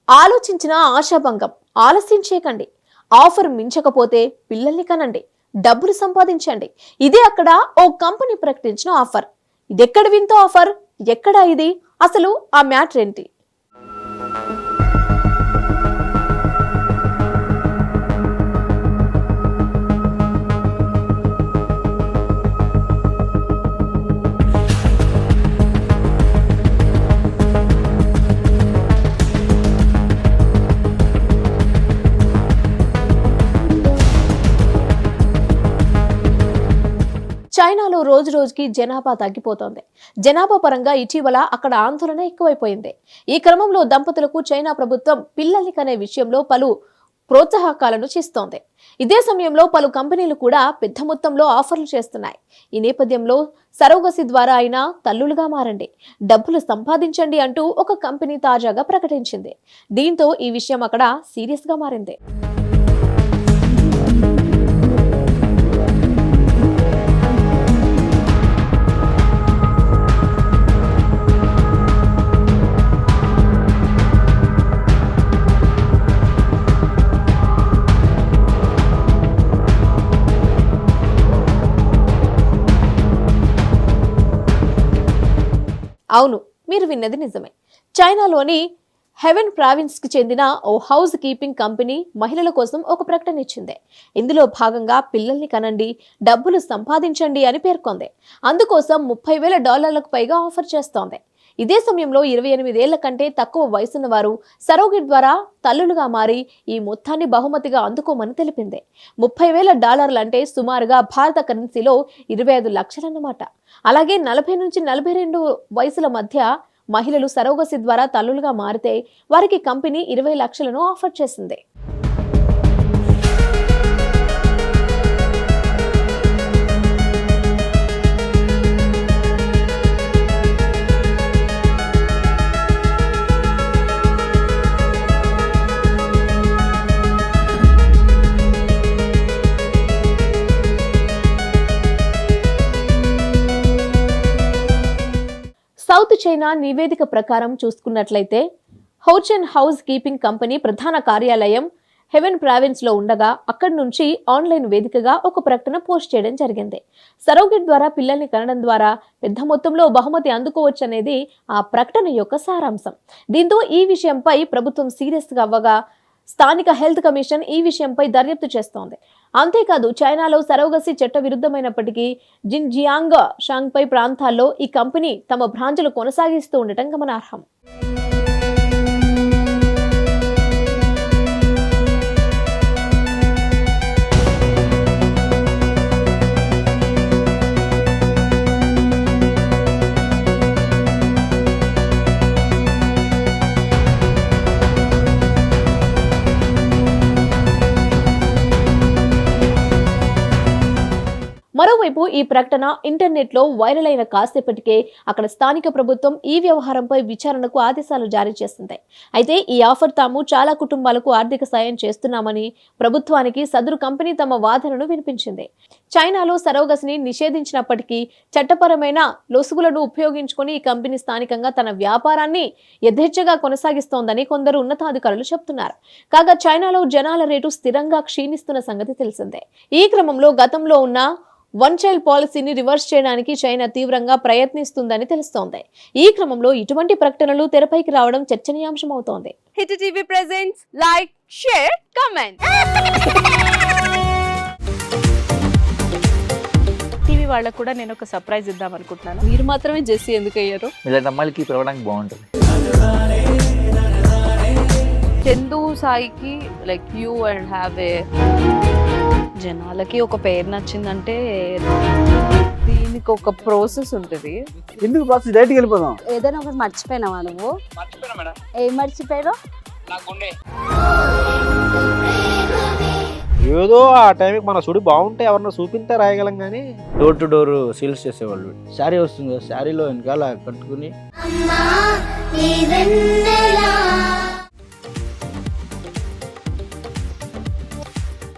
ఆలోచించిన ఆశాభంగం. ఆలస్యం చేయకండి. ఆఫర్ మించకపోతే పిల్లల్ని కనండి, డబ్బులు సంపాదించండి. ఇదే అక్కడ ఓ కంపెనీ ప్రకటించిన ఆఫర్. ఇదెక్కడ వింతో ఆఫర్? ఎక్కడా ఇది? అసలు ఆ మ్యాటర్ ఏంటి? చైనాలో రోజు రోజుకి జనాభా తగ్గిపోతోంది. జనాభా పరంగా ఇటీవల అక్కడ ఆందోళన ఎక్కువైపోయింది. ఈ క్రమంలో దంపతులకు చైనా ప్రభుత్వం పిల్లల్ని కనే విషయంలో పలు ప్రోత్సాహకాలను చేస్తోంది. ఇదే సమయంలో పలు కంపెనీలు కూడా పెద్ద మొత్తంలో ఆఫర్లు చేస్తున్నాయి. ఈ నేపథ్యంలో సరోగసి ద్వారా అయినా తల్లులుగా మారండి, డబ్బులు సంపాదించండి అంటూ ఒక కంపెనీ తాజాగా ప్రకటించింది. దీంతో ఈ విషయం అక్కడ సీరియస్ గా మారింది. అవును, మీరు విన్నది నిజమే. చైనాలోని హెవెన్ ప్రావిన్స్ కి చెందిన ఓ హౌస్ కీపింగ్ కంపెనీ మహిళల కోసం ఒక ప్రకటన ఇచ్చింది. ఇందులో భాగంగా పిల్లల్ని కనండి, డబ్బులు సంపాదించండి అని పేర్కొంది. అందుకోసం $30,000 పైగా ఆఫర్ చేస్తోంది. ఇదే సమయంలో 28 ఏళ్ల కంటే తక్కువ వయసున్న వారు సరోగేట్ ద్వారా తల్లులుగా మారి ఈ మొత్తాన్ని బహుమతిగా అందుకోమని తెలిపింది. $30,000 అంటే సుమారుగా భారత కరెన్సీలో 25 లక్షలన్నమాట. అలాగే 40 నుంచి 42 వయసుల మధ్య మహిళలు సరోగసి ద్వారా తల్లులుగా మారితే వారికి కంపెనీ 20 లక్షలను ఆఫర్ చేసింది. సౌత్ చైనా నివేదిక ప్రకారం చూసుకున్నట్లయితే హోచెన్ హౌస్ కీపింగ్ కంపెనీ ప్రధాన కార్యాలయం హెవెన్ ప్రావిన్స్ లో ఉండగా అక్కడి నుంచి ఆన్లైన్ వేదికగా ఒక ప్రకటన పోస్ట్ చేయడం జరిగింది. సరోగేట్ ద్వారా పిల్లల్ని కనడం ద్వారా పెద్ద మొత్తంలో బహుమతి అందుకోవచ్చనేది ఆ ప్రకటన యొక్క సారాంశం. దీంతో ఈ విషయంపై ప్రభుత్వం సీరియస్ గా అవ్వగా స్థానిక హెల్త్ కమిషన్ ఈ విషయంపై దర్యాప్తు చేస్తోంది. అంతేకాదు, చైనాలో సరోగసి చట్ట విరుద్ధమైనప్పటికీ జిన్జియాంగ్, షాంగ్పై ప్రాంతాల్లో ఈ కంపెనీ తమ బ్రాంచ్లు కొనసాగిస్తూ ఉండటం గమనార్హం. మరోవైపు ఈ ప్రకటన ఇంటర్నెట్ లో వైరల్ అయిన కాసేపటికే అక్కడ స్థానిక ప్రభుత్వం ఈ వ్యవహారంపై విచారణకు ఆదేశాలు జారీ చేసింది. అయితే ఈ ఆఫర్ తాము చాలా కుటుంబాలకు ఆర్థిక సాయం చేస్తున్నామని ప్రభుత్వానికి సదరు కంపెనీ తమ వాదనను వినిపించింది. చైనాలో సరోగసిని నిషేధించినప్పటికీ చట్టపరమైన లొసుగులను ఉపయోగించుకుని ఈ కంపెనీ స్థానికంగా తన వ్యాపారాన్ని యథేచ్ఛగా కొనసాగిస్తోందని కొందరు ఉన్నతాధికారులు చెబుతున్నారు. కాగా చైనాలో జనాల రేటు స్థిరంగా క్షీణిస్తున్న సంగతి తెలిసిందే. ఈ క్రమంలో గతంలో ఉన్న వన్ చైల్డ్ పాలసీని రివర్స్ చేయడానికి చైనా తీవ్రంగా ప్రయత్నిస్తుందని తెలుస్తోంది. ఈ క్రమంలో ఇటువంటి ప్రకటనలు తెరపైకి రావడం చర్చనీయాంశమవుతోంది. Hit TV presents like, share, comment. TV వాళ్ళకు కూడా నేను ఒక సర్ప్రైజ్ ఇద్దాం అనుకుంటున్నాను. మీరు మాత్రమే జెస్సీ ఎందుకు అయ్యారు? ఇలాంటి అమ్మాయిలకి పిలవడానికి బాగుంటుంది. చందు సాయికి like you and have a జనాలకి ఒక పేరు నచ్చిందంటే దీనికి ఒక ప్రాసెస్ ఉంటుంది. ఎందుకు ప్రాసెస్ డైరెక్ట్‌గా వెళ్ళిపోదాం. ఏదైనా ఒకటి మర్చిపోయినావా నువ్వు? మర్చిపోయినా మేడం. ఏం మర్చిపోయావు? నా గుండె. ఏదో ఆ టైంకి మన సుడి బాగుంటే ఎవరన్నా చూపిస్తే రాయగలం కానీ డోర్ టు డోర్ సేల్స్ చేసేవాళ్ళు. శారీ వస్తుంది, శారీలో వెనకాల కట్టుకుని